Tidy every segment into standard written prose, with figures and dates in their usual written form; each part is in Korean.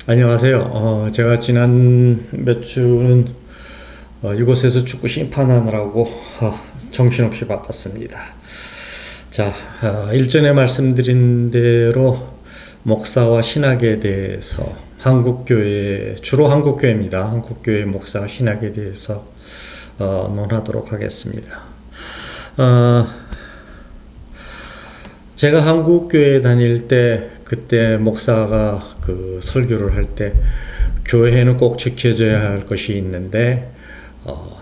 안녕하세요. 제가 지난 몇 주는 이곳에서 축구 심판하느라고 정신없이 바빴습니다. 일전에 말씀드린 대로 목사와 신학에 대해서 주로 한국교회입니다. 한국교회 목사와 신학에 대해서 논하도록 하겠습니다. 제가 한국교회 다닐 때 그때 목사가 그 설교를 할 때 교회에는 꼭 지켜져야 할 것이 있는데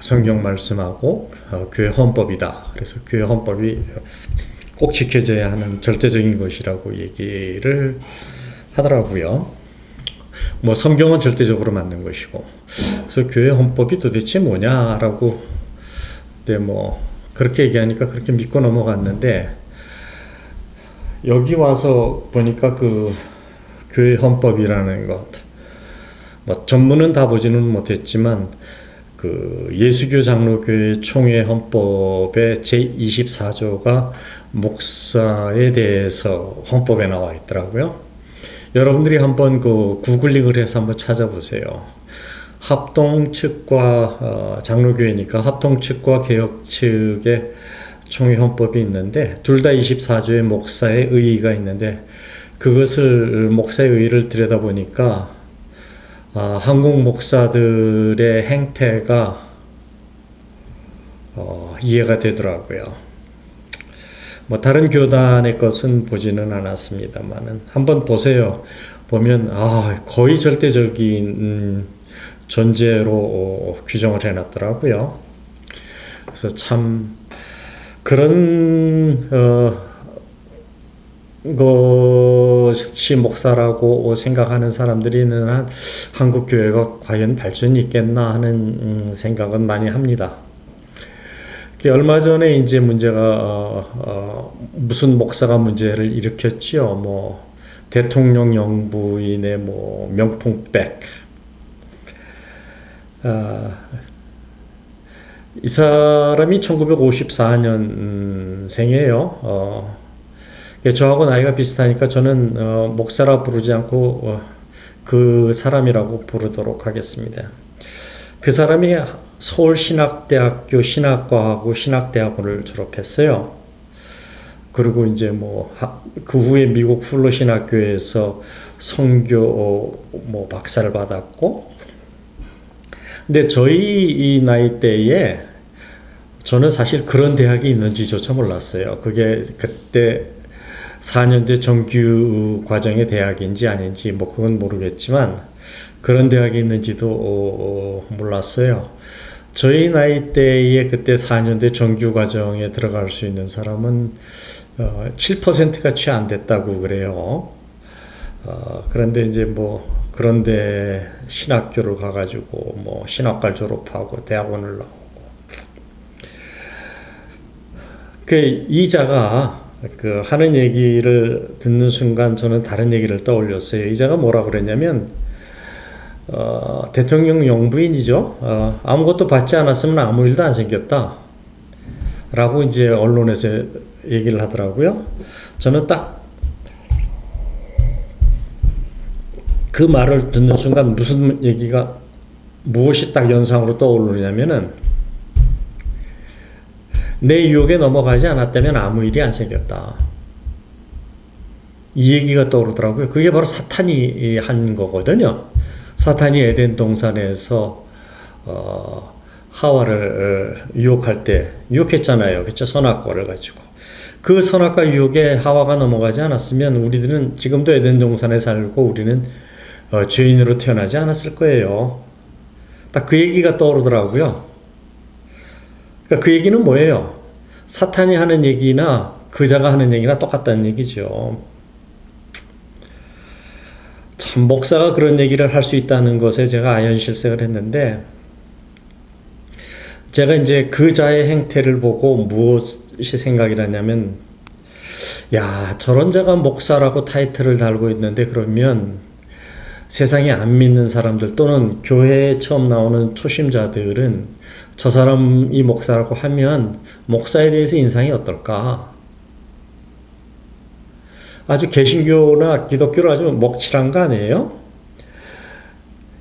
성경 말씀하고 교회 헌법이다. 그래서 교회 헌법이 꼭 지켜져야 하는 절대적인 것이라고 얘기를 하더라고요. 뭐 성경은 절대적으로 맞는 것이고, 그래서 교회 헌법이 도대체 뭐냐라고 그때 뭐 그렇게 얘기하니까 그렇게 믿고 넘어갔는데, 여기 와서 보니까 그 교회 헌법이라는 것, 뭐 전문은 다 보지는 못했지만 그 예수교 장로교회 총회 헌법의 제24조가 목사에 대해서 헌법에 나와 있더라고요. 여러분들이 한번 그 구글링을 해서 한번 찾아보세요. 합동 측과 장로교회니까 합동 측과 개혁 측의 총회 헌법이 있는데, 둘 다 24조의 목사의 의의가 있는데, 그것을 목사의 의의를 들여다보니까 한국 목사들의 행태가 이해가 되더라고요. 뭐 다른 교단의 것은 보지는 않았습니다만은 한번 보세요. 보면 거의 절대적인 존재로 규정을 해놨더라고요. 그래서 참 그런 것이 목사라고 생각하는 사람들이 있는 한 한국 교회가 과연 발전이 있겠나 하는 생각은 많이 합니다. 얼마 전에 이제 문제가 무슨 목사가 문제를 일으켰지요. 뭐 대통령 영부인의 뭐 명품백. 이 사람이 1954년생이에요. 저하고 나이가 비슷하니까 저는 목사라 부르지 않고 그 사람이라고 부르도록 하겠습니다. 그 사람이 서울신학대학교 신학과하고 신학대학원을 졸업했어요. 그리고 이제 뭐 그 후에 미국 풀러신학교에서 선교 뭐 박사를 받았고, 근데 저희 이 나이대에 저는 사실 그런 대학이 있는지조차 몰랐어요. 그게 그때 4년제 정규 과정의 대학인지 아닌지 뭐 그건 모르겠지만 그런 대학이 있는지도 몰랐어요. 저희 나이대에 그때 4년제 정규 과정에 들어갈 수 있는 사람은 7%가 채 안 됐다고 그래요. 그런데 이제 뭐 그런데 신학교를 가가지고 뭐 신학과를 졸업하고 대학원을 나오고, 이자가 하는 얘기를 듣는 순간 저는 다른 얘기를 떠올렸어요. 이자가 뭐라 그랬냐면 대통령 영부인이죠. 아무것도 받지 않았으면 아무 일도 안 생겼다 라고 이제 언론에서 얘기를 하더라고요. 저는 딱 그 말을 듣는 순간 무엇이 딱 연상으로 떠오르냐면은, 내 유혹에 넘어가지 않았다면 아무 일이 안 생겼다. 이 얘기가 떠오르더라고요. 그게 바로 사탄이 한 거거든요. 사탄이 에덴 동산에서 하와를 유혹할 때 유혹했잖아요. 그렇죠? 선악과를 가지고. 그 선악과 유혹에 하와가 넘어가지 않았으면 우리들은 지금도 에덴 동산에 살고 우리는 죄인으로 태어나지 않았을 거예요. 딱 그 얘기가 떠오르더라고요. 그러니까 그 얘기는 뭐예요? 사탄이 하는 얘기나 그자가 하는 얘기나 똑같다는 얘기죠. 참 목사가 그런 얘기를 할 수 있다는 것에 제가 아연실색을 했는데, 제가 이제 그자의 행태를 보고 무엇이 생각이 나냐면, 야, 저런 자가 목사라고 타이틀을 달고 있는데 그러면 세상에 안 믿는 사람들 또는 교회에 처음 나오는 초심자들은 저 사람이 목사라고 하면 목사에 대해서 인상이 어떨까? 아주 개신교나 기독교를 아주 먹칠한 거 아니에요?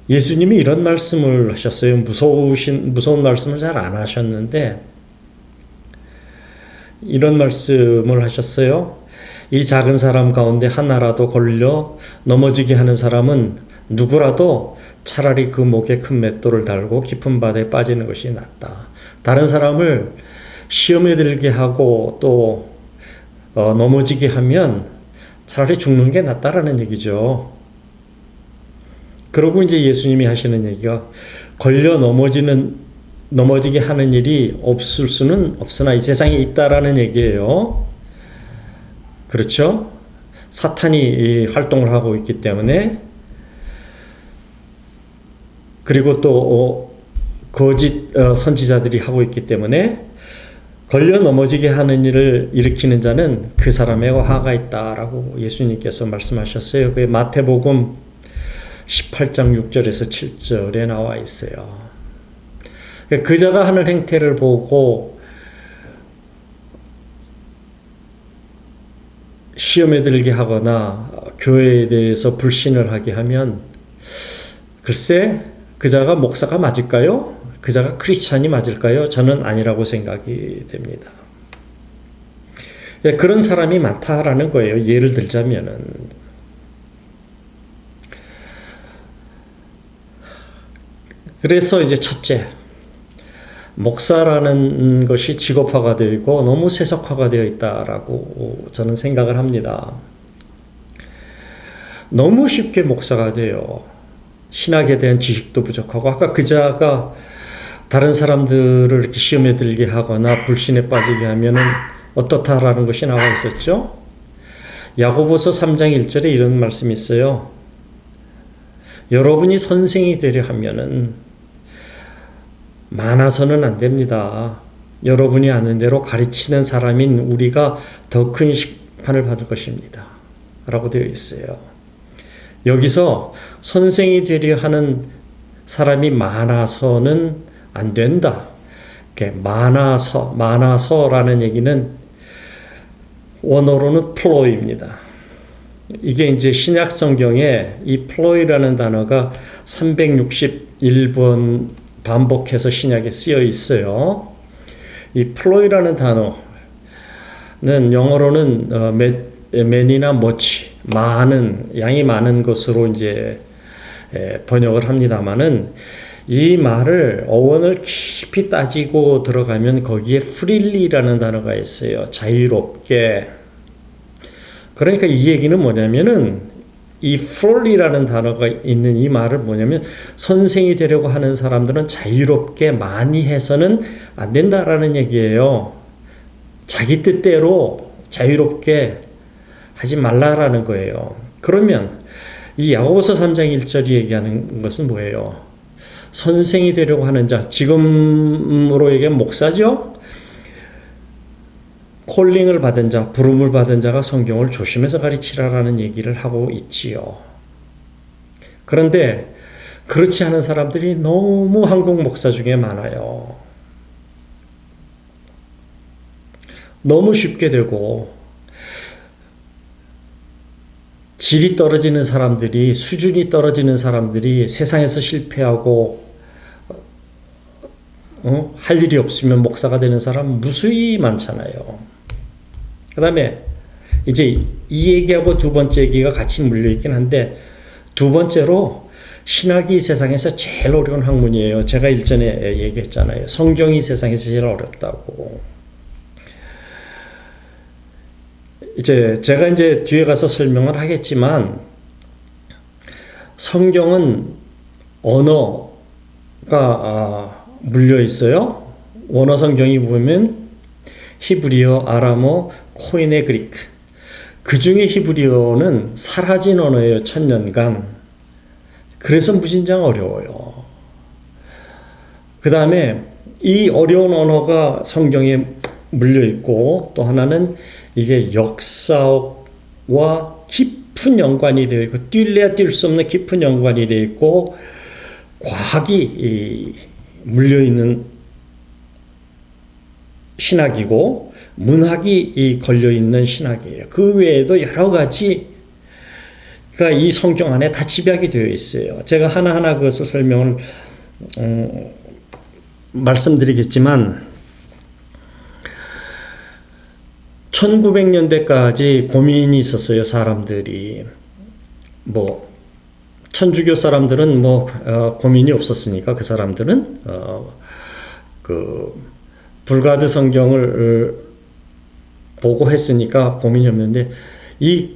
예수님이 이런 말씀을 하셨어요. 무서운 말씀을 잘 안 하셨는데 이런 말씀을 하셨어요. 이 작은 사람 가운데 하나라도 걸려 넘어지게 하는 사람은 누구라도 차라리 그 목에 큰 맷돌을 달고 깊은 바다에 빠지는 것이 낫다. 다른 사람을 시험에 들게 하고 또 넘어지게 하면 차라리 죽는 게 낫다라는 얘기죠. 그러고 이제 예수님이 하시는 얘기가 걸려 넘어지게 하는 일이 없을 수는 없으나 이 세상에 있다라는 얘기예요. 그렇죠? 사탄이 활동을 하고 있기 때문에 그리고 또 거짓 선지자들이 하고 있기 때문에 걸려 넘어지게 하는 일을 일으키는 자는 그 사람에게 화가 있다라고 예수님께서 말씀하셨어요. 그게 마태복음 18장 6절에서 7절에 나와 있어요. 그자가 하는 행태를 보고 시험에 들게 하거나 교회에 대해서 불신을 하게 하면 글쎄 그자가 목사가 맞을까요? 그자가 크리스찬이 맞을까요? 저는 아니라고 생각이 됩니다. 그런 사람이 많다라는 거예요. 예를 들자면은 그래서 이제 첫째, 목사라는 것이 직업화가 되어 있고 너무 세속화가 되어 있다라고 저는 생각을 합니다. 너무 쉽게 목사가 돼요. 신학에 대한 지식도 부족하고 아까 그자가 다른 사람들을 이렇게 시험에 들게 하거나 불신에 빠지게 하면은 어떻다라는 것이 나와 있었죠. 야고보서 3장 1절에 이런 말씀이 있어요. 여러분이 선생이 되려 하면은 많아서는 안 됩니다. 여러분이 아는 대로 가르치는 사람인 우리가 더 큰 심판을 받을 것입니다. 라고 되어 있어요. 여기서 선생이 되려 하는 사람이 많아서는 안 된다. 많아서라는 얘기는 원어로는 플로이입니다. 이게 이제 신약 성경에 이 플로이라는 단어가 361번 반복해서 신약에 쓰여 있어요. 이 플로이라는 단어는 영어로는 many나 much, 양이 많은 것으로 이제 번역을 합니다만은 이 말을 어원을 깊이 따지고 들어가면 거기에 freely라는 단어가 있어요. 자유롭게. 그러니까 이 얘기는 뭐냐면은 이 freely라는 단어가 있는 이 말을 뭐냐면 선생이 되려고 하는 사람들은 자유롭게 많이 해서는 안 된다라는 얘기예요. 자기 뜻대로 자유롭게 하지 말라라는 거예요. 그러면 이 야고보서 3장 1절이 얘기하는 것은 뭐예요? 선생이 되려고 하는 자, 지금으로 얘기하면 목사죠? 콜링을 받은 자, 부름을 받은 자가 성경을 조심해서 가르치라라는 얘기를 하고 있지요. 그런데 그렇지 않은 사람들이 너무 한국 목사 중에 많아요. 너무 쉽게 되고 질이 떨어지는 사람들이, 수준이 떨어지는 사람들이 세상에서 실패하고 할 일이 없으면 목사가 되는 사람 무수히 많잖아요. 그 다음에 이제 이 얘기하고 두 번째 얘기가 같이 물려있긴 한데 두 번째로 신학이 세상에서 제일 어려운 학문이에요. 제가 일전에 얘기했잖아요. 성경이 세상에서 제일 어렵다고. 제가 이제 뒤에 가서 설명을 하겠지만 성경은 언어가 물려 있어요. 원어 성경이 보면 히브리어, 아람어, 코인의 그리크. 그 중에 히브리어는 사라진 언어예요. 1000년간. 그래서 무진장 어려워요. 그 다음에 이 어려운 언어가 성경에 물려 있고 또 하나는 이게 역사와 깊은 연관이 되어 있고 뛸래야 뛸 수 없는 깊은 연관이 되어 있고 과학이 물려 있는 신학이고 문학이 걸려 있는 신학이에요. 그 외에도 여러 가지가 이 성경 안에 다 집약이 되어 있어요. 제가 하나하나 그것을 설명을 말씀드리겠지만 1900년대까지 고민이 있었어요. 사람들이 뭐 천주교 사람들은 고민이 없었으니까 그 사람들은 그 불가드 성경을 보고 했으니까 고민이 없는데 이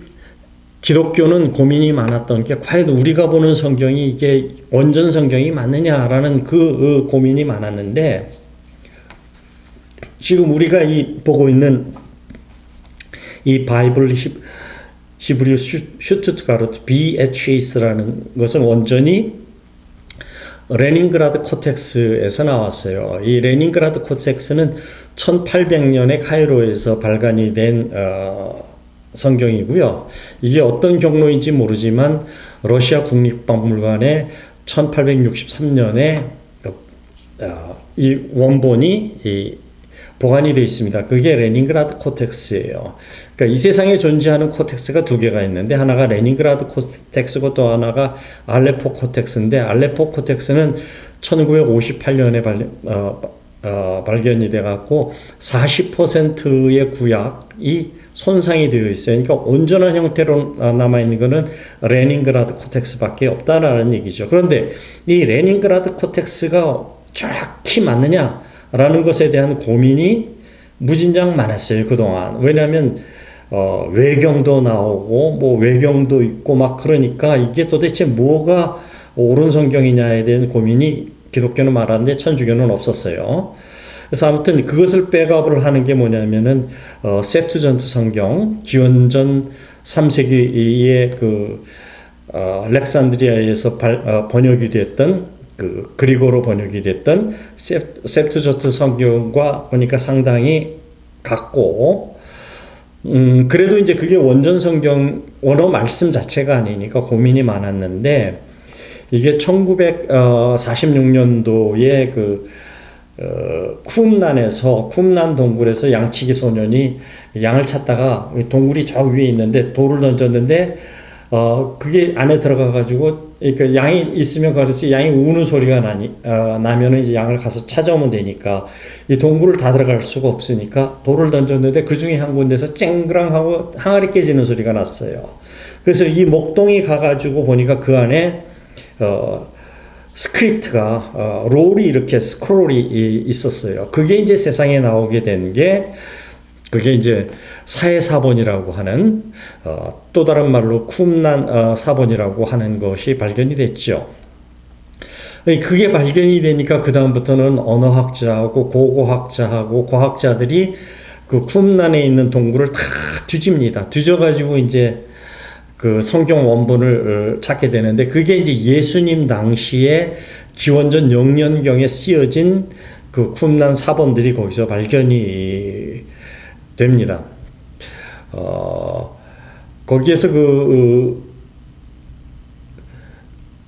기독교는 고민이 많았던 게 과연 우리가 보는 성경이 이게 원전 성경이 맞느냐라는 그 고민이 많았는데 지금 우리가 보고 있는 이 바이블 히브리어 슈투트가르트 BHAS라는 것은 원전이 레닌그라드 코텍스에서 나왔어요. 이 레닌그라드 코텍스는 1800년에 카이로에서 발간이 된 성경이고요. 이게 어떤 경로인지 모르지만 러시아 국립박물관에 1863년에 이 원본이 보관이 되어 있습니다. 그게 레닌그라드 코텍스예요. 그러니까 이 세상에 존재하는 코텍스가 두 개가 있는데 하나가 레닌그라드 코텍스고 또 하나가 알레포 코텍스인데 알레포 코텍스는 1958년에 발견이 돼갖고 40%의 구약이 손상이 되어 있어요. 그러니까 온전한 형태로 남아있는 것은 레닌그라드 코텍스밖에 없다라는 얘기죠. 그런데 이 레닌그라드 코텍스가 정확히 맞느냐라는 것에 대한 고민이 무진장 많았어요. 그동안. 왜냐하면 외경도 나오고 외경도 있고 막 그러니까 이게 도대체 뭐가 옳은 성경이냐에 대한 고민이 기독교는 많았는데 천주교는 없었어요. 그래서 아무튼 그것을 백업을 하는 게 뭐냐면은 셉투전트 성경 기원전 3세기에 그 알렉산드리아에서 번역이 됐던 그 그리고로 번역이 됐던 셉투전트 성경과 보니까 상당히 같고 그래도 이제 그게 원전 성경 원어 말씀 자체가 아니니까 고민이 많았는데 이게 1946년도에 쿰난 동굴에서 양치기 소년이 양을 찾다가 동굴이 저 위에 있는데 돌을 던졌는데 그게 안에 들어가 가지고 그러니까 양이 있으면 그래서 양이 우는 소리가 나면은 이제 양을 가서 찾아오면 되니까 이 동굴을 다 들어갈 수가 없으니까 돌을 던졌는데 그 중에 한 군데서 쨍그랑하고 항아리 깨지는 소리가 났어요. 그래서 이 목동이 가가지고 보니까 그 안에 스크립트가 롤이 이렇게 스크롤이 있었어요. 그게 이제 세상에 나오게 된 게 그게 이제 사해사본이라고 하는 또 다른 말로 쿰난 사본이라고 하는 것이 발견이 됐죠. 그게 발견이 되니까 그 다음부터는 언어학자하고 고고학자하고 과학자들이 그 쿰난에 있는 동굴을 다 뒤집니다. 뒤져가지고 이제 그 성경 원본을 찾게 되는데 그게 이제 예수님 당시에 기원전 0년경에 쓰여진 그 쿰난 사본들이 거기서 발견이 됩니다. 거기에서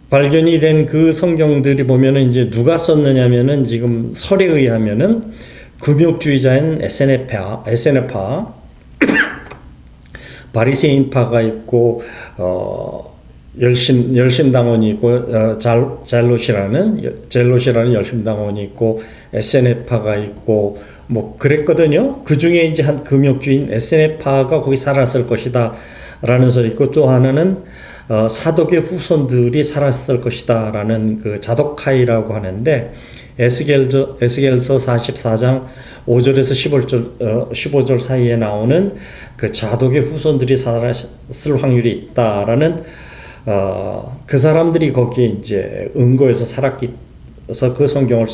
발견이 된 그 성경들이 보면은 이제 누가 썼느냐면은 지금 설에 의하면은 금욕주의자인 에세네파 바리새인파가 있고 열심당원이 있고 젤롯이라는 열심당원이 있고 에세네파가 있고 뭐 그랬거든요. 그 중에 이제 한 금욕주인 에세네파가 거기 살았을 것이다 라는 설이 있고 또 하나는 사독의 후손들이 살았을 것이다 라는 그 자독하이라고 하는데 에스겔서 44장 5절에서 15절 사이에 나오는 그 자독의 후손들이 살았을 확률이 있다라는 그 사람들이 거기에 이제 은거에서 살았기서 그 성경을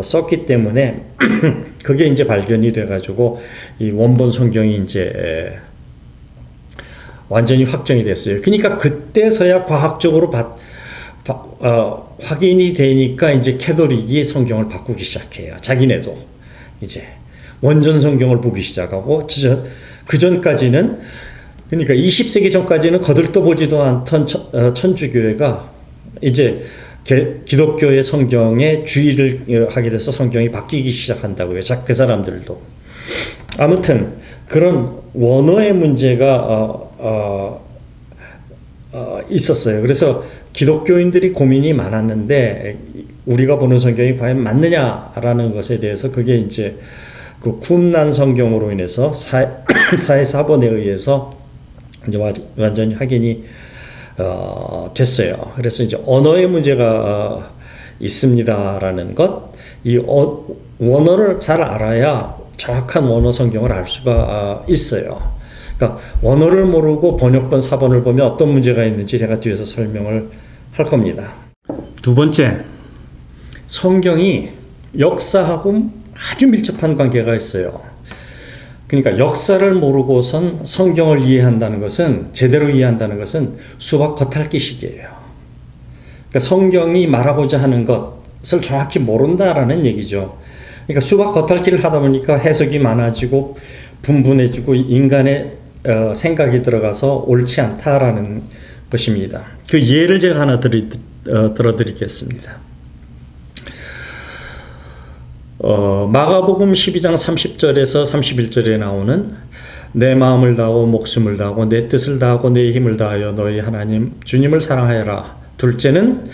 썼기 때문에 그게 이제 발견이 돼가지고 이 원본 성경이 이제 완전히 확정이 됐어요. 그러니까 그때서야 과학적으로 확인이 되니까 이제 캐톨릭이 성경을 바꾸기 시작해요. 자기네도 이제 원전 성경을 보기 시작하고 그 전까지는 그러니까 20세기 전까지는 거들떠보지도 않던 천주교회가 이제 기독교의 성경에 주의를 하게 돼서 성경이 바뀌기 시작한다고요. 그 사람들도. 아무튼 그런 원어의 문제가 있었어요. 그래서 기독교인들이 고민이 많았는데 우리가 보는 성경이 과연 맞느냐라는 것에 대해서 그게 이제 그 쿰난 성경으로 인해서 사회사본에 의해서 이제 완전히 확인이 됐어요. 그래서 이제 언어의 문제가 있습니다라는 것, 이 원어를 잘 알아야 정확한 원어 성경을 알 수가 있어요. 그러니까 원어를 모르고 번역본 사본을 보면 어떤 문제가 있는지 제가 뒤에서 설명을 할 겁니다. 두 번째, 성경이 역사하고 아주 밀접한 관계가 있어요. 그러니까 역사를 모르고선 성경을 이해한다는 것은, 제대로 이해한다는 것은 수박 겉핥기식이에요. 그러니까 성경이 말하고자 하는 것을 정확히 모른다라는 얘기죠. 그러니까 수박 겉핥기를 하다 보니까 해석이 많아지고 분분해지고 인간의 생각이 들어가서 옳지 않다라는 것입니다. 그 예를 제가 하나 들어드리겠습니다. 마가복음 12장 30절에서 31절에 나오는 내 마음을 다하고 목숨을 다하고 내 뜻을 다하고 내 힘을 다하여 너희 하나님 주님을 사랑하여라. 둘째는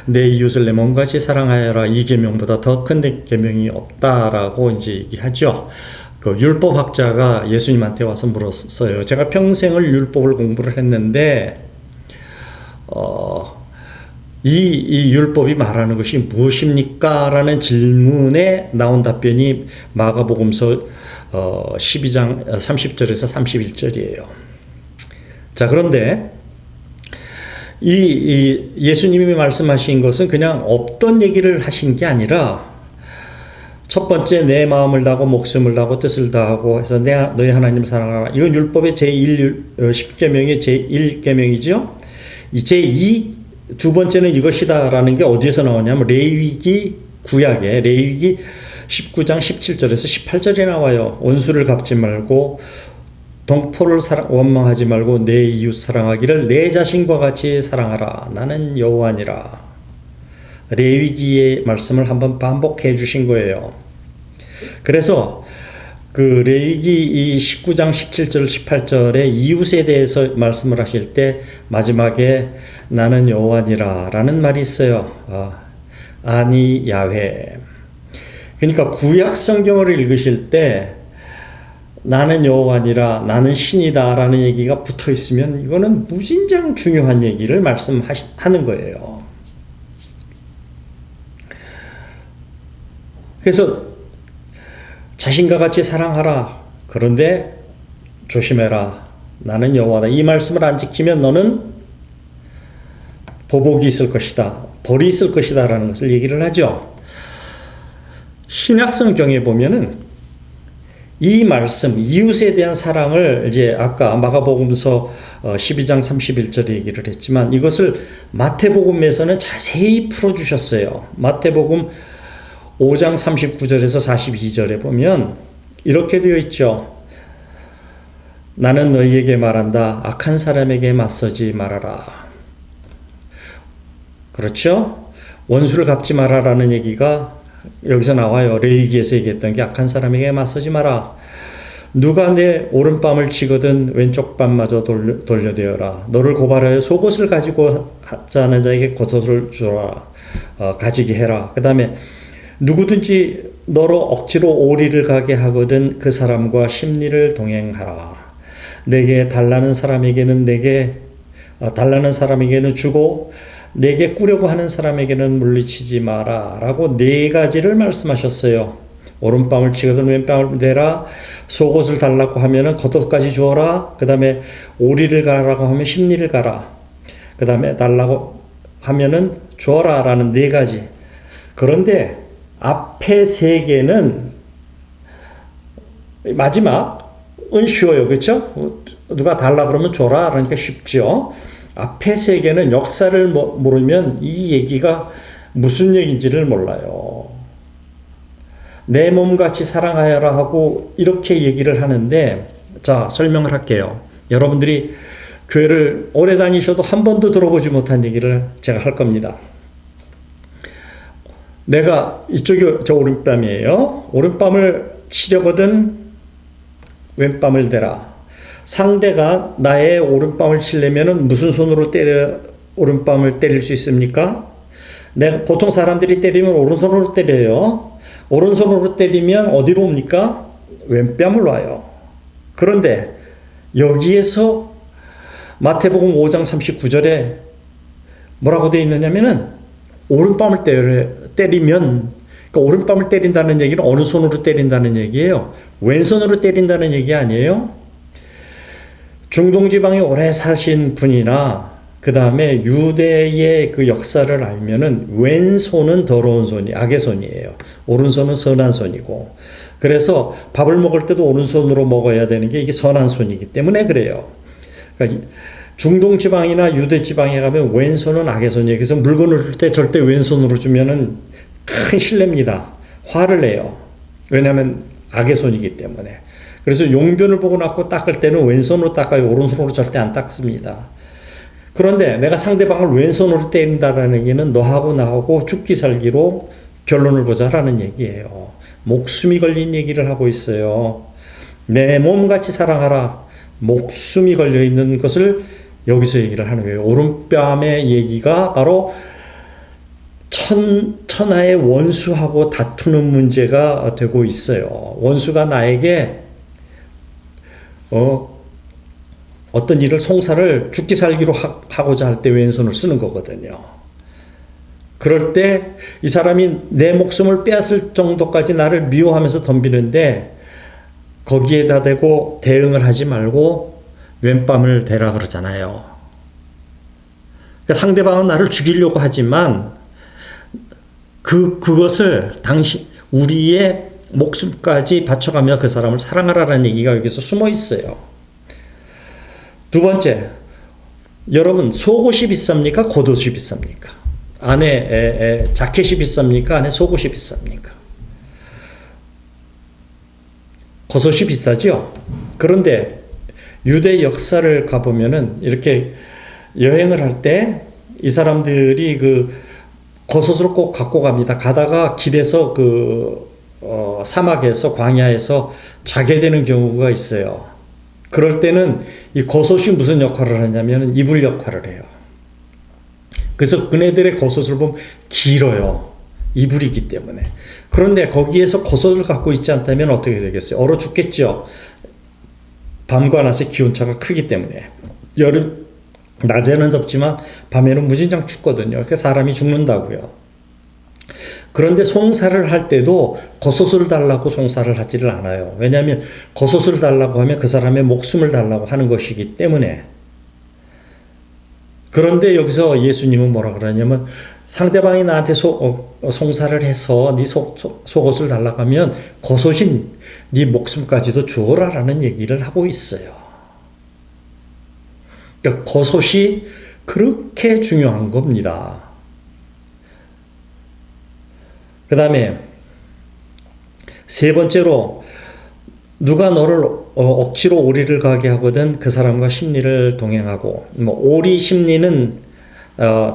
내 이웃을 내 몸같이 사랑하여라. 이 계명보다 더 큰 계명이 없다라고 이제 얘기하죠. 그 율법학자가 예수님한테 와서 물었어요. 제가 평생을 율법을 공부를 했는데 이 율법이 말하는 것이 무엇입니까? 라는 질문에 나온 답변이 마가복음서 12장 30절에서 31절이에요. 자, 그런데 이 예수님이 말씀하신 것은 그냥 없던 얘기를 하신 게 아니라 첫 번째 내 마음을 다하고 목숨을 다하고 뜻을 다하고 해서 너희 하나님 사랑하라. 이건 율법의 제10계명의 제1계명이죠. 제2 두 번째는 이것이다라는 게 어디에서 나오냐면 레위기 구약에 레위기 19장 17절에서 18절에 나와요. 원수를 갚지 말고 동포를 원망하지 말고 내 이웃 사랑하기를 내 자신과 같이 사랑하라. 나는 여호와니라. 레위기의 말씀을 한번 반복해 주신 거예요. 그래서 그 레위기 19장 17절 18절에 이웃에 대해서 말씀을 하실 때 마지막에 나는 여호와니라 라는 말이 있어요. 아니 야훼. 그러니까 구약 성경을 읽으실 때 나는 여호와니라 나는 신이다 라는 얘기가 붙어 있으면 이거는 무진장 중요한 얘기를 말씀하는 거예요. 그래서 자신과 같이 사랑하라. 그런데 조심해라. 나는 여호와다. 이 말씀을 안 지키면 너는 보복이 있을 것이다. 벌이 있을 것이다 라는 것을 얘기를 하죠. 신약성경에 보면은 이 말씀, 이웃에 대한 사랑을 이제 아까 마가복음서 12장 31절에 얘기를 했지만 이것을 마태복음에서는 자세히 풀어주셨어요. 마태복음 5장 39절에서 42절에 보면 이렇게 되어 있죠. 나는 너희에게 말한다. 악한 사람에게 맞서지 말아라. 그렇죠? 원수를 갚지 말아라는 얘기가 여기서 나와요. 레위기에서 얘기했던 게 악한 사람에게 맞서지 마라. 누가 내 오른뺨을 치거든 왼쪽 뺨마저 돌려대어라. 너를 고발하여 속옷을 가지고 하자는 자에게 겉옷을 주라. 가지게 해라. 그 다음에 누구든지 너로 억지로 오리를 가게 하거든 그 사람과 심리를 동행하라. 내게 달라는 사람에게는 주고 내게 꾸려고 하는 사람에게는 물리치지 마라 라고 네 가지를 말씀하셨어요. 오른뺨을 치거든 왼뺨을 대라. 속옷을 달라고 하면은 겉옷까지 주어라. 그 다음에 오리를 가라고 하면 심리를 가라. 그 다음에 달라고 하면은 주어라 라는 네 가지. 그런데 앞에 세 개는 마지막은 쉬워요. 그렇죠? 누가 달라 그러면 줘라. 그러니까 쉽죠. 앞에 세 개는 역사를 모르면 이 얘기가 무슨 얘기인지를 몰라요. 내 몸같이 사랑하여라 하고 이렇게 얘기를 하는데 자, 설명을 할게요. 여러분들이 교회를 오래 다니셔도 한 번도 들어보지 못한 얘기를 제가 할 겁니다. 내가 이쪽이 저 오른뺨이에요. 오른뺨을 치려거든 왼뺨을 대라. 상대가 나의 오른뺨을 치려면은 무슨 손으로 오른뺨을 때릴 수 있습니까? 보통 사람들이 때리면 오른손으로 때려요. 오른손으로 때리면 어디로 옵니까? 왼뺨을 와요. 그런데 여기에서 마태복음 5장 39절에 뭐라고 되어 있느냐면은 오른뺨을 때리면, 그러니까 오른뺨을 때린다는 얘기는 어느 손으로 때린다는 얘기예요? 왼손으로 때린다는 얘기 아니에요? 중동지방에 오래 사신 분이나 그 다음에 유대의 그 역사를 알면은 왼손은 더러운 손이 악의 손이에요. 오른손은 선한 손이고, 그래서 밥을 먹을 때도 오른손으로 먹어야 되는 게 이게 선한 손이기 때문에 그래요. 그러니까 중동지방이나 유대지방에 가면 왼손은 악의 손이에요. 그래서 물건을 줄 때 절대 왼손으로 주면은 큰 실례입니다. 화를 내요. 왜냐하면 악의 손이기 때문에. 그래서 용변을 보고 닦고 닦을 때는 왼손으로 닦아요. 오른손으로 절대 안 닦습니다. 그런데 내가 상대방을 왼손으로 때린다라는 얘기는 너하고 나하고 죽기 살기로 결론을 보자라는 얘기예요. 목숨이 걸린 얘기를 하고 있어요. 내 몸같이 사랑하라. 목숨이 걸려 있는 것을 여기서 얘기를 하는 거예요. 오른뺨의 얘기가 바로 천하의 원수하고 다투는 문제가 되고 있어요. 원수가 나에게 어떤 일을 송사를 죽기 살기로 하고자 할 때 왼손을 쓰는 거거든요. 그럴 때 이 사람이 내 목숨을 빼앗을 정도까지 나를 미워하면서 덤비는데 거기에다 대고 대응을 하지 말고 왼뺨을 대라 그러잖아요. 그러니까 상대방은 나를 죽이려고 하지만 그것을 우리의 목숨까지 바쳐가며 그 사람을 사랑하라는 얘기가 여기서 숨어 있어요. 두 번째, 여러분 속옷이 비쌉니까? 겉옷이 비쌉니까? 안에 자켓이 비쌉니까? 안에 속옷이 비쌉니까? 겉옷이 비싸죠? 그런데 유대 역사를 가보면은 이렇게 여행을 할 때 이 사람들이 그 겉옷을 꼭 갖고 갑니다. 가다가 길에서 사막에서 광야에서 자게 되는 경우가 있어요. 그럴 때는 이 겉옷이 무슨 역할을 하냐면 이불 역할을 해요. 그래서 그네들의 겉옷을 보면 길어요. 이불이기 때문에. 그런데 거기에서 겉옷을 갖고 있지 않다면 어떻게 되겠어요? 얼어 죽겠죠. 밤과 낮의 기온차가 크기 때문에. 낮에는 덥지만 밤에는 무진장 춥거든요. 그러니까 사람이 죽는다고요. 그런데 송사를 할 때도 겉옷을 달라고 송사를 하지를 않아요. 왜냐하면 겉옷을 달라고 하면 그 사람의 목숨을 달라고 하는 것이기 때문에. 그런데 여기서 예수님은 뭐라 그러냐면 상대방이 나한테 송사를 해서 네 속옷을 달라고 하면 겉옷인 네 목숨까지도 주어라라는 얘기를 하고 있어요. 그러니까 겉옷이 그렇게 중요한 겁니다. 그 다음에 세 번째로 누가 너를 억지로 오리를 가게 하거든 그 사람과 심리를 동행하고, 오리 심리는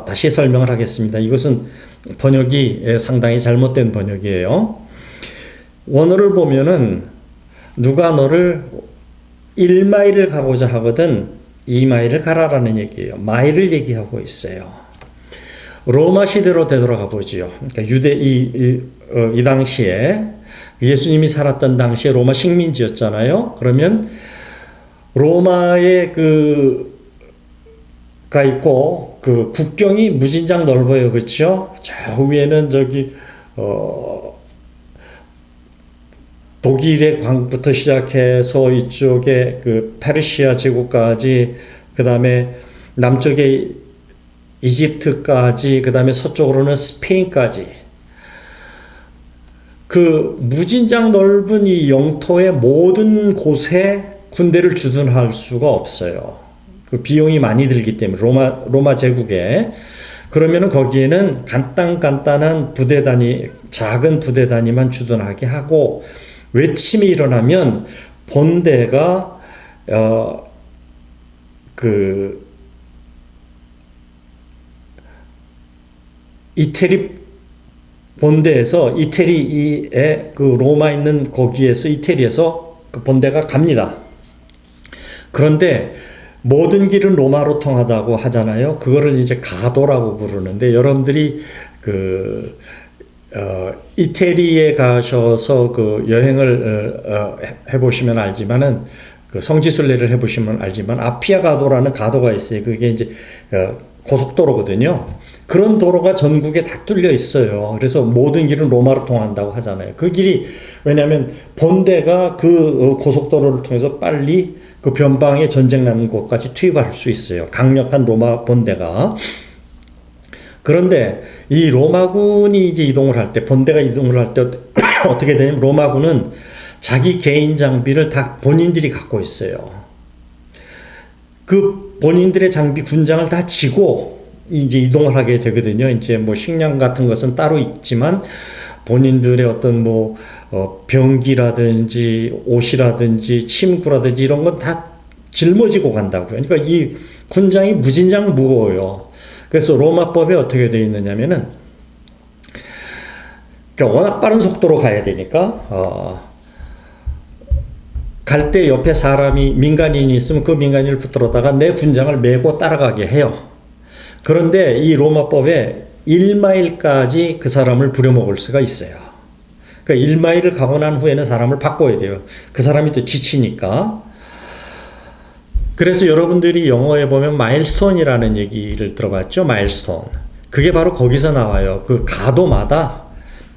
다시 설명을 하겠습니다. 이것은 번역이 상당히 잘못된 번역이에요. 원어를 보면은 누가 너를 1마일을 가고자 하거든 2마일을 가라라는 얘기예요. 마일을 얘기하고 있어요. 로마 시대로 되돌아가 보지요. 그러니까 이 당시에 예수님이 살았던 당시에 로마 식민지였잖아요. 그러면 로마에 가 있고 그 국경이 무진장 넓어요. 그렇죠? 저 위에는 독일의 광부터 시작해서 이쪽에 그 페르시아 제국까지, 그 다음에 남쪽에 이집트까지, 그 다음에 서쪽으로는 스페인까지, 그 무진장 넓은 이 영토의 모든 곳에 군대를 주둔할 수가 없어요. 그 비용이 많이 들기 때문에 로마 제국에. 그러면은 거기에는 간단한 부대 단위, 작은 부대 단위만 주둔하게 하고, 외침이 일어나면 본대가 이태리 본대에서 이태리에 그 로마 있는 거기에서 이태리에서 그 본대가 갑니다. 그런데 모든 길은 로마로 통하다고 하잖아요. 그거를 이제 가도라고 부르는데, 여러분들이 이태리에 가셔서 그 여행을 해보시면 알지만은, 그 성지순례를 해보시면 알지만, 아피아 가도라는 가도가 있어요. 그게 이제 고속도로거든요. 그런 도로가 전국에 다 뚫려 있어요. 그래서 모든 길은 로마로 통한다고 하잖아요. 그 길이, 왜냐하면 본대가 그 고속도로를 통해서 빨리 그 변방에 전쟁 나는 곳까지 투입할 수 있어요. 강력한 로마 본대가. 그런데 이 로마군이 이제 이동을 할 때, 본대가 이동을 할 때 어떻게 되냐면, 로마군은 자기 개인 장비를 다 본인들이 갖고 있어요. 그 본인들의 장비, 군장을 다 지고 이제 이동을 하게 되거든요. 이제 뭐 식량 같은 것은 따로 있지만, 본인들의 어떤 병기라든지 옷이라든지 침구라든지 이런 건 다 짊어지고 간다고요. 그러니까 이 군장이 무진장 무거워요. 그래서 로마법에 어떻게 되어 있느냐면은, 그러니까 워낙 빠른 속도로 가야 되니까, 갈 때 옆에 사람이, 민간인이 있으면 그 민간인을 붙들어다가 내 군장을 메고 따라가게 해요. 그런데 이 로마법에 1마일까지 그 사람을 부려먹을 수가 있어요. 그러니까 1마일을 가고 난 후에는 사람을 바꿔야 돼요. 그 사람이 또 지치니까. 그래서 여러분들이 영어에 보면 마일스톤이라는 얘기를 들어봤죠? 마일스톤. 그게 바로 거기서 나와요. 그 가도마다,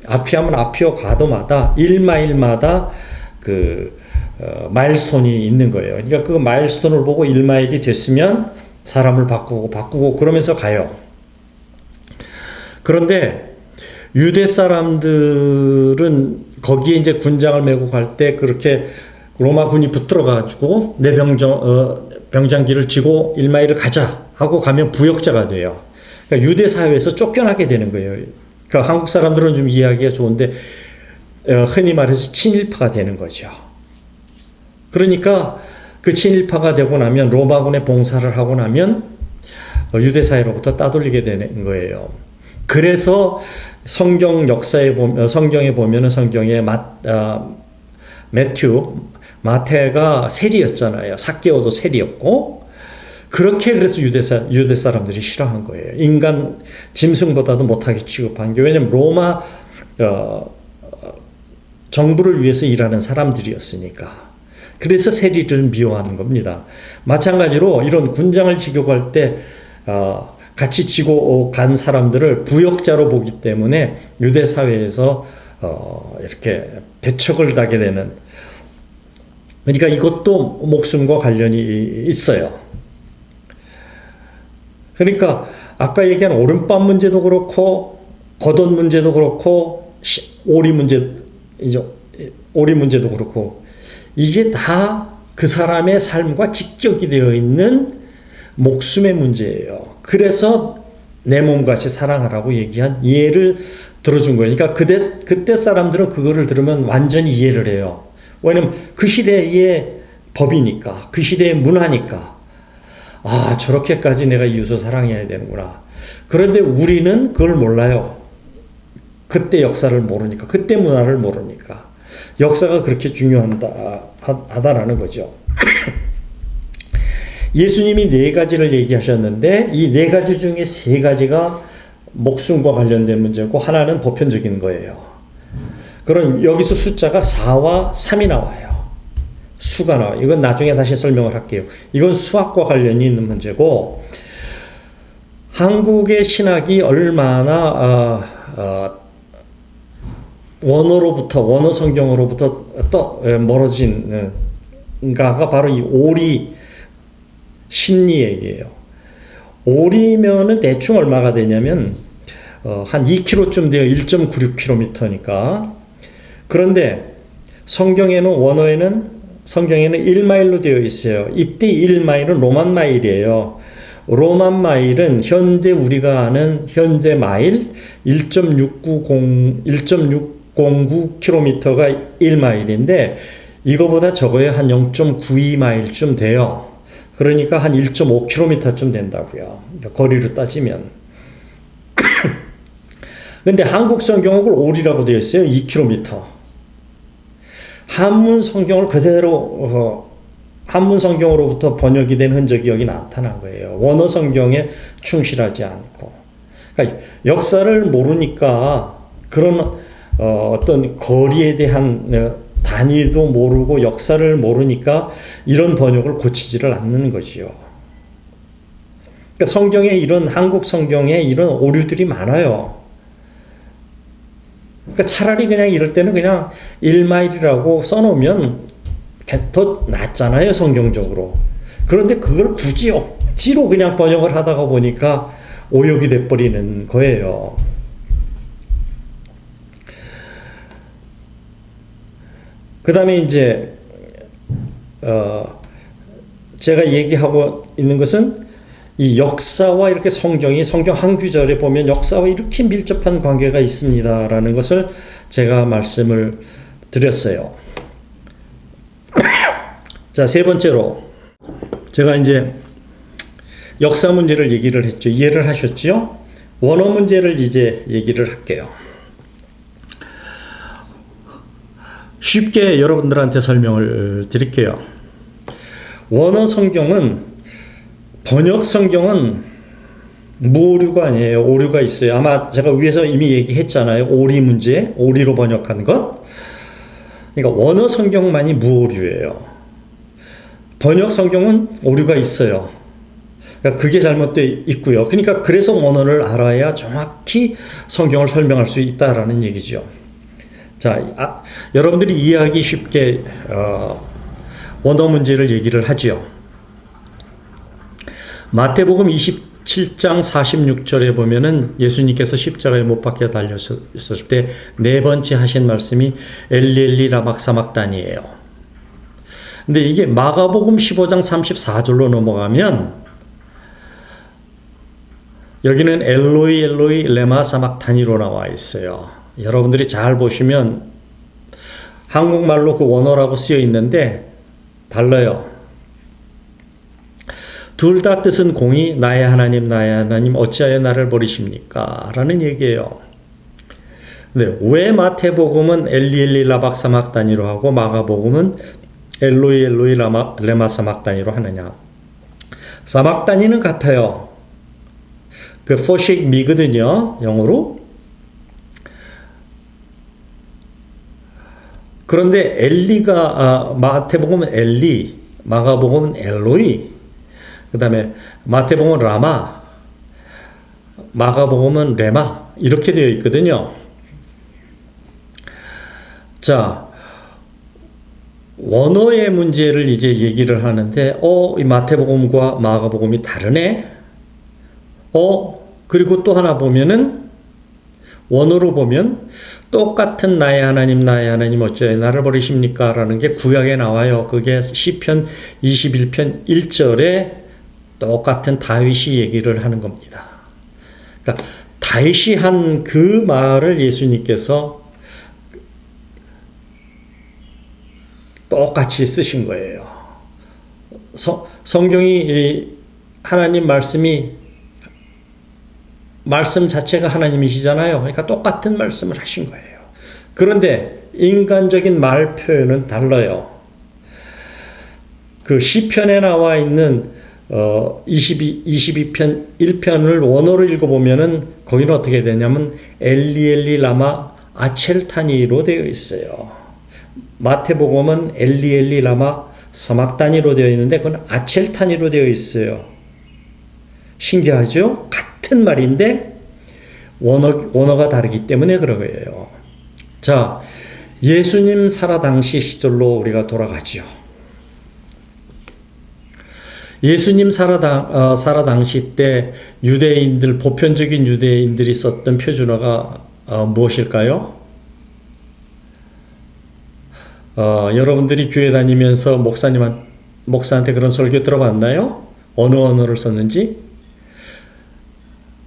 아피아면 아피오 가도마다 1마일마다 마일스톤이 있는 거예요. 그러니까 그 마일스톤을 보고 1마일이 됐으면 사람을 바꾸고 그러면서 가요. 그런데 유대 사람들은 거기에 이제 군장을 메고 갈 때 그렇게 로마군이 붙들어가지고 내 병장기를 지고 1마일을 가자 하고 가면 부역자가 돼요. 그러니까 유대 사회에서 쫓겨나게 되는 거예요. 그러니까 한국 사람들은 좀 이해하기가 좋은데, 흔히 말해서 친일파가 되는 거죠. 그러니까 그 친일파가 되고 나면, 로마군에 봉사를 하고 나면 유대 사회로부터 따돌리게 되는 거예요. 그래서 성경 역사에 보면, 성경에 보면은, 성경에 마태가 세리였잖아요. 삭개오도 세리였고, 그렇게 그래서 유대 사람들이 싫어한 거예요. 인간 짐승보다도 못하게 취급한 게, 왜냐면 로마 정부를 위해서 일하는 사람들이었으니까. 그래서 세리를 미워하는 겁니다. 마찬가지로 이런 군장을 지고 갈 때 같이 지고 간 사람들을 부역자로 보기 때문에 유대 사회에서 이렇게 배척을 당하게 되는, 그러니까 이것도 목숨과 관련이 있어요. 그러니까 아까 얘기한 오른밤 문제도 그렇고, 겉옷 문제도 그렇고, 오리 문제도 그렇고, 이게 다 그 사람의 삶과 직접이 되어 있는 목숨의 문제예요. 그래서 내 몸같이 사랑하라고 얘기한 예를 들어준 거예요. 그러니까 그때 사람들은 그거를 들으면 완전히 이해를 해요. 왜냐면 그 시대의 법이니까, 그 시대의 문화니까, 아, 저렇게까지 내가 이웃을 사랑해야 되는구나. 그런데 우리는 그걸 몰라요. 그때 역사를 모르니까, 그때 문화를 모르니까. 역사가 그렇게 중요하다라는 거죠. 예수님이 4가지를 얘기하셨는데, 이 4가지 중에 3가지가 목숨과 관련된 문제고, 하나는 보편적인 거예요. 그럼 여기서 숫자가 4와 3이 나와요. 수가 나와요. 이건 나중에 다시 설명을 할게요. 이건 수학과 관련이 있는 문제고, 한국의 신학이 얼마나 원어 성경으로부터 또 멀어진가가 바로 이 오리 심리 얘기예요. 오리면은 대충 얼마가 되냐면 한 2km쯤 돼요. 1.96km니까. 그런데 성경에는 1마일로 되어 있어요. 이때 1마일은 로만 마일이에요. 로만 마일은 현재 우리가 아는 현재 마일 1.609km가 1마일인데, 이거보다 적어야 한 0.92마일쯤 돼요. 그러니까 한 1.5km쯤 된다고요. 그러니까 거리로 따지면. 근데 한국 성경은 오리라고 되어 있어요. 2km. 한문 성경을 그대로 한문 성경으로부터 번역이 된 흔적이 여기 나타난 거예요. 원어 성경에 충실하지 않고. 그러니까 역사를 모르니까 그런 어떤 거리에 대한 단위도 모르고 역사를 모르니까 이런 번역을 고치지를 않는 거지요. 그러니까 성경에 이런 한국 성경에 이런 오류들이 많아요. 그러니까 차라리 그냥 이럴 때는 그냥 1마일이라고 써놓으면 더 낫잖아요, 성경적으로. 그런데 그걸 굳이 억지로 그냥 번역을 하다가 보니까 오역이 돼버리는 거예요. 그 다음에 이제 제가 얘기하고 있는 것은 이 역사와 이렇게 성경 한 구절에 보면 역사와 이렇게 밀접한 관계가 있습니다라는 것을 제가 말씀을 드렸어요. 자, 세 번째로 제가 이제 역사 문제를 얘기를 했죠. 이해를 하셨죠? 원어 문제를 이제 얘기를 할게요. 쉽게 여러분들한테 설명을 드릴게요. 원어 성경은 번역 성경은 무오류가 아니에요. 오류가 있어요. 아마 제가 위에서 이미 얘기했잖아요. 오리 문제, 오리로 번역한 것. 그러니까 원어 성경만이 무오류예요. 번역 성경은 오류가 있어요. 그러니까 그게 잘못되어 있고요. 그러니까 그래서 원어를 알아야 정확히 성경을 설명할 수 있다라는 얘기죠. 자, 여러분들이 이해하기 쉽게 원어 문제를 얘기를 하죠. 마태복음 27장 46절에 보면은 예수님께서 십자가에 못 박혀 달렸을 때 네 번째 하신 말씀이 엘리 엘리 라막 사막단이에요. 근데 이게 마가복음 15장 34절로 넘어가면 여기는 엘로이 엘로이 레마 사막단이로 나와 있어요. 여러분들이 잘 보시면 한국말로 그 원어라고 쓰여 있는데 달라요. 둘 다 뜻은 공이 나의 하나님 어찌하여 나를 버리십니까? 라는 얘기예요. 근데 왜 마태복음은 엘리 엘리 라박 사막단이로 하고 마가복음은 엘로이 엘로이 레마 사막단이로 하느냐? 사막단이는 같아요. 그 포식 미거든요, 영어로. 그런데 엘리가 마태복음은 엘리, 마가복음은 엘로이, 그 다음에 마태복음은 라마, 마가복음은 레마 이렇게 되어 있거든요. 자, 원어의 문제를 이제 얘기를 하는데 이 마태복음과 마가복음이 다르네? 그리고 또 하나 보면은 원어로 보면 똑같은 나의 하나님 어찌하여 나를 버리십니까? 라는 게 구약에 나와요. 그게 시편 21편 1절에 똑같은 다윗이 얘기를 하는 겁니다. 그러니까 다윗이 한 그 말을 예수님께서 똑같이 쓰신 거예요. 성경이 하나님 말씀 자체가 하나님이시잖아요. 그러니까 똑같은 말씀을 하신 거예요. 그런데 인간적인 말 표현은 달라요. 그 시편에 나와 있는 22편 1편을 원어로 읽어보면은 거기는 어떻게 되냐면 엘리 엘리 라마 아첼타니로 되어 있어요. 마태복음은 엘리 엘리 라마 사막단이로 되어 있는데 그건 아첼타니로 되어 있어요. 신기하죠? 같은 말인데 원어가 다르기 때문에 그런 거예요. 자, 예수님 살아 당시 시절로 우리가 돌아가죠. 예수님 살아 당시 때 유대인들, 보편적인 유대인들이 썼던 표준어가 무엇일까요? 여러분들이 교회 다니면서 목사한테 그런 설교 들어봤나요? 어느 언어를 썼는지?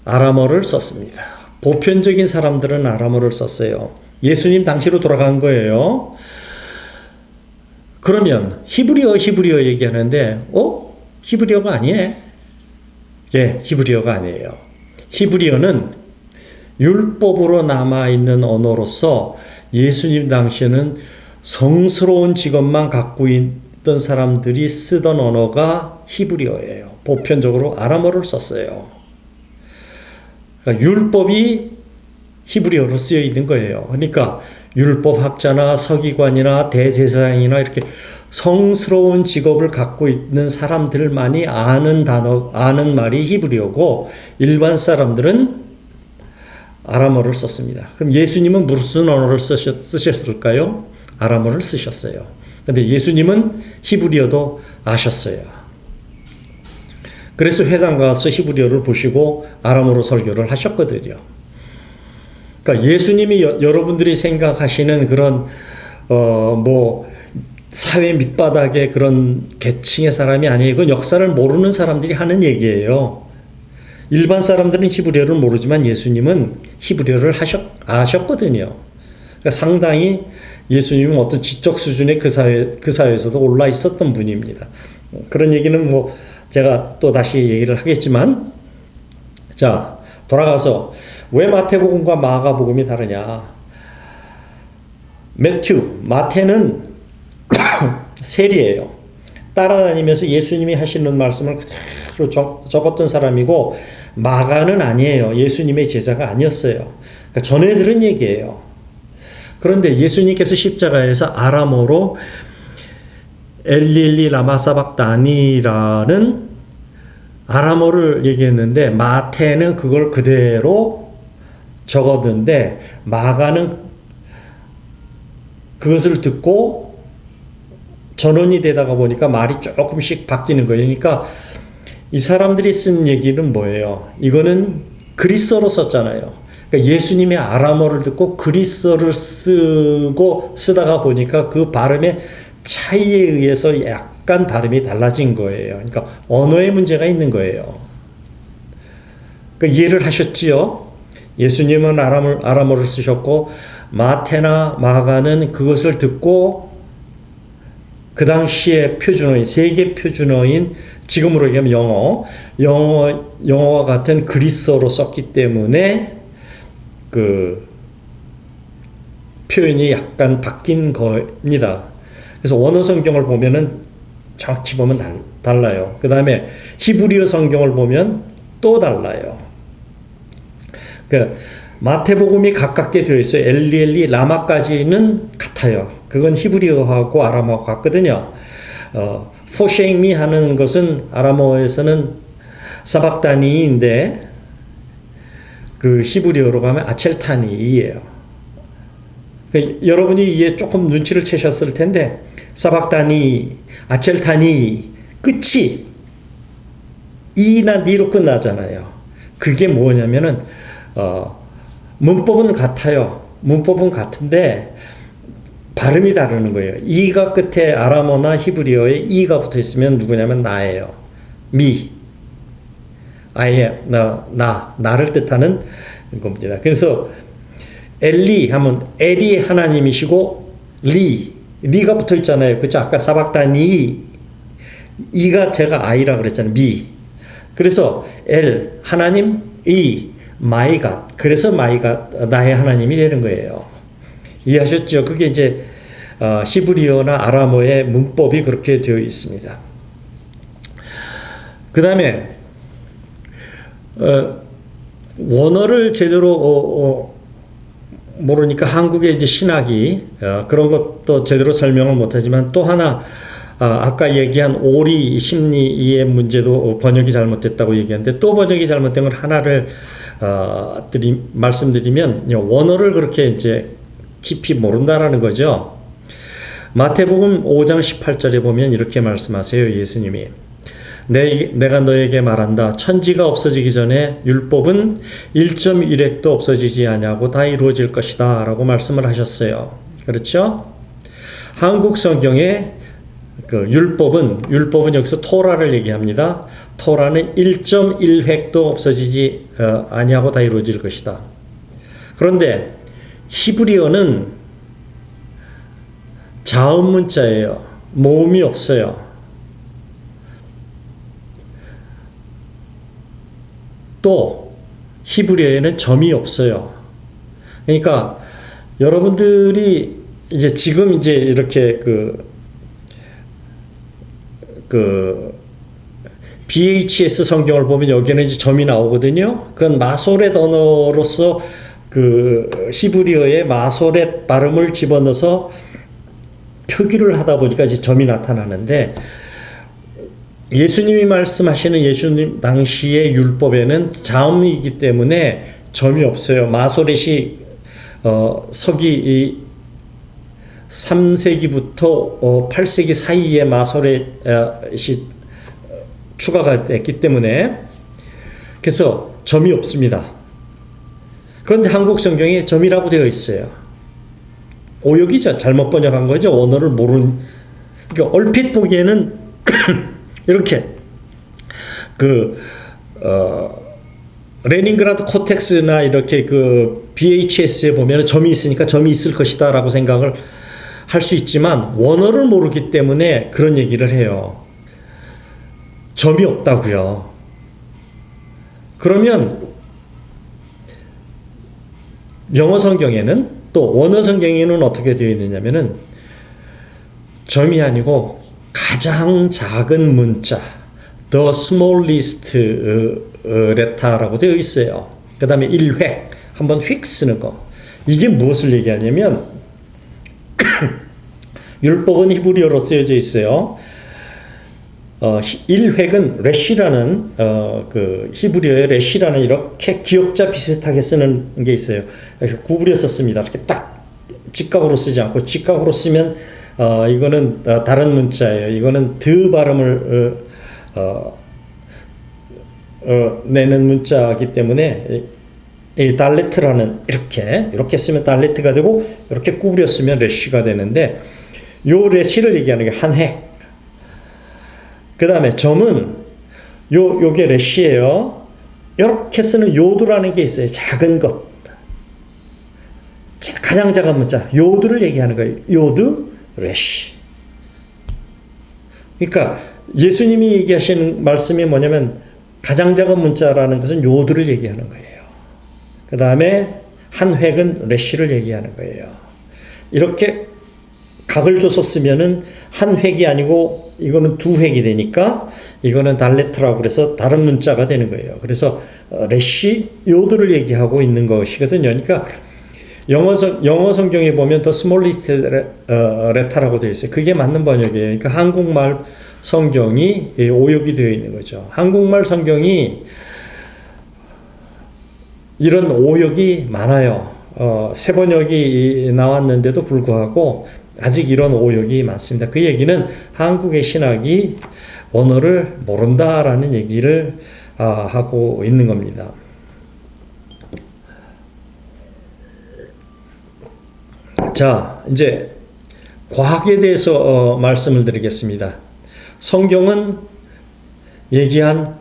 아람어를 썼습니다. 보편적인 사람들은 아람어를 썼어요. 예수님 당시로 돌아간 거예요. 그러면 히브리어 얘기하는데 히브리어가 아니네. 예, 히브리어가 아니에요. 히브리어는 율법으로 남아있는 언어로서 예수님 당시에는 성스러운 직업만 갖고 있던 사람들이 쓰던 언어가 히브리어예요. 보편적으로 아람어를 썼어요. 그러니까 율법이 히브리어로 쓰여 있는 거예요. 그러니까 율법학자나 서기관이나 대제사장이나 이렇게 성스러운 직업을 갖고 있는 사람들만이 아는 말이 히브리어고 일반 사람들은 아람어를 썼습니다. 그럼 예수님은 무슨 언어를 쓰셨을까요? 아람어를 쓰셨어요. 근데 예수님은 히브리어도 아셨어요. 그래서 회당 가서 히브리어를 보시고 아람어로 설교를 하셨거든요. 그러니까 예수님이 여러분들이 생각하시는 그런 사회 밑바닥의 그런 계층의 사람이 아니에요. 그건 역사를 모르는 사람들이 하는 얘기예요. 일반 사람들은 히브리어를 모르지만 예수님은 히브리어를 아셨거든요. 그러니까 상당히 예수님은 어떤 지적 수준의 그 사회에서도 올라 있었던 분입니다. 그런 얘기는 제가 또 다시 얘기를 하겠지만, 자, 돌아가서 왜 마태복음과 마가복음이 다르냐? 마태는 세리예요. 따라다니면서 예수님이 하시는 말씀을 그대로 적었던 사람이고, 마가는 아니에요. 예수님의 제자가 아니었어요. 그러니까 전에 들은 얘기예요. 그런데 예수님께서 십자가에서 아람어로 엘리 라마 사박다니라는 아람어를 얘기했는데, 마태는 그걸 그대로 적었는데, 마가는 그것을 듣고 전원이 되다가 보니까 말이 조금씩 바뀌는 거예요. 그러니까 이 사람들이 쓴 얘기는 뭐예요? 이거는 그리스어로 썼잖아요. 그러니까 예수님의 아람어를 듣고 그리스어를 쓰다가 보니까 그 발음의 차이에 의해서 약간 발음이 달라진 거예요. 그러니까 언어의 문제가 있는 거예요. 그러니까 이해를 하셨지요? 예수님은 아람어를 쓰셨고 마태나 마가는 그것을 듣고 그 당시의 표준어인, 세계 표준어인, 지금으로 얘기하면 영어와 같은 그리스어로 썼기 때문에 그 표현이 약간 바뀐 겁니다. 그래서 원어 성경을 보면은 정확히 보면 달라요. 그 다음에 히브리어 성경을 보면 또 달라요. 그 마태복음이 가깝게 되어 있어요. 엘리 라마까지는 같아요. 그건 히브리어하고 아람어하고 같거든요. 포쉐잉미 하는 것은 아람어에서는 사박다니인데 그 히브리어로 가면 아첼타니예요. 그러니까 여러분이 이게 조금 눈치를 채셨을 텐데 사박다니, 아첼타니 끝이 이나 니로 끝나잖아요. 그게 뭐냐면은 문법은 같아요. 문법은 같은데 발음이 다르는 거예요. 이가 끝에 아람어나 히브리어에 이가 붙어 있으면 누구냐면 나예요. 미. 아예 나를 뜻하는 겁니다. 그래서 엘리 하면 엘이 하나님이시고 리가 붙어 있잖아요. 그죠? 아까 사박다니 이가 제가 아이라 그랬잖아요. 미. 그래서 엘 하나님 이 마이 갓. 그래서 마이 갓 나의 하나님이 되는 거예요. 이해하셨죠? 그게 이제 히브리어나 아람어의 문법이 그렇게 되어 있습니다. 그 다음에 원어를 제대로 모르니까 한국의 이제 신학이 그런 것도 제대로 설명을 못하지만 또 하나 아까 얘기한 오리 심리의 문제도 번역이 잘못됐다고 얘기하는데 또 번역이 잘못된 걸 하나를 말씀드리면 원어를 그렇게 이제 깊이 모른다라는 거죠. 마태복음 5장 18절에 보면 이렇게 말씀하세요. 예수님이 내가 너에게 말한다. 천지가 없어지기 전에 율법은 1.1획도 없어지지 아니하고 다 이루어질 것이다 라고 말씀을 하셨어요. 그렇죠? 한국 성경에 그 율법은 여기서 토라를 얘기합니다. 토라는 1.1획도 없어지지 아니하고 다 이루어질 것이다. 그런데 히브리어는 자음 문자예요. 모음이 없어요. 또 히브리어에는 점이 없어요. 그러니까 여러분들이 이제 지금 이제 이렇게 BHS 성경을 보면 여기는 이제 점이 나오거든요. 그건 마소렛 언어로서 히브리어의 마소렛 발음을 집어넣어서 표기를 하다 보니까 이제 점이 나타나는데, 예수님이 말씀하시는 예수님 당시의 율법에는 자음이기 때문에 점이 없어요. 마소렛이 서기 3세기부터 8세기 사이에 마소렛이 추가가 됐기 때문에, 그래서 점이 없습니다. 그런데 한국 성경에 점이라고 되어 있어요. 오역이죠. 잘못 번역한 거죠. 언어를 모르는. 그러니까 얼핏 보기에는 이렇게 레닌그라드 코텍스나 이렇게 BHS에 보면 점이 있으니까 점이 있을 것이다라고 생각을 할 수 있지만, 원어를 모르기 때문에 그런 얘기를 해요. 점이 없다고요. 그러면 영어 성경에는, 또 원어 성경에는 어떻게 되어 있느냐면은 점이 아니고 가장 작은 문자, the smallest letter라고 되어 있어요. 그 다음에 1획, 한번 휙 쓰는 거. 이게 무엇을 얘기하냐면 율법은 히브리어로 쓰여져 있어요. 1획은 레시라는 히브리어의 레시라는 이렇게 기역자 비슷하게 쓰는 게 있어요. 구부려서 씁니다. 이렇게 딱 직각으로 쓰지 않고, 직각으로 쓰면 이거는 다른 문자예요. 이거는 드 발음을 내는 문자이기 때문에 이 달레트라는 이렇게 쓰면 달레트가 되고, 이렇게 구부려 쓰면 레시가 되는데, 요 레시를 얘기하는 게 한 획. 그 다음에 점은 요게 레시예요. 이렇게 쓰는 요드라는 게 있어요. 작은 것, 가장 작은 문자 요드를 얘기하는 거예요. 요드, 레시. 그러니까 예수님이 얘기하시는 말씀이 뭐냐면, 가장 작은 문자라는 것은 요드를 얘기하는 거예요. 그 다음에 한 획은 레시를 얘기하는 거예요. 이렇게 각을 줘서 쓰면은 한 획이 아니고 이거는 두 획이 되니까 이거는 달레트라고 그래서 다른 문자가 되는 거예요. 그래서 레시, 요드를 얘기하고 있는 것이거든요. 그러니까 영어 성경에 보면 더 스몰리스트 레타라고 되어 있어요. 그게 맞는 번역이에요. 그러니까 한국말 성경이 오역이 되어 있는 거죠. 한국말 성경이 이런 오역이 많아요. 새 번역이 나왔는데도 불구하고 아직 이런 오역이 많습니다. 그 얘기는 한국의 신학이 언어를 모른다라는 얘기를 하고 있는 겁니다. 자, 이제 과학에 대해서 말씀을 드리겠습니다. 성경은 얘기한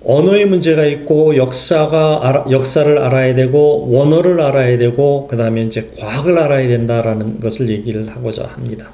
언어의 문제가 있고, 역사를 알아야 되고, 원어를 알아야 되고, 그 다음에 이제 과학을 알아야 된다라는 것을 얘기를 하고자 합니다.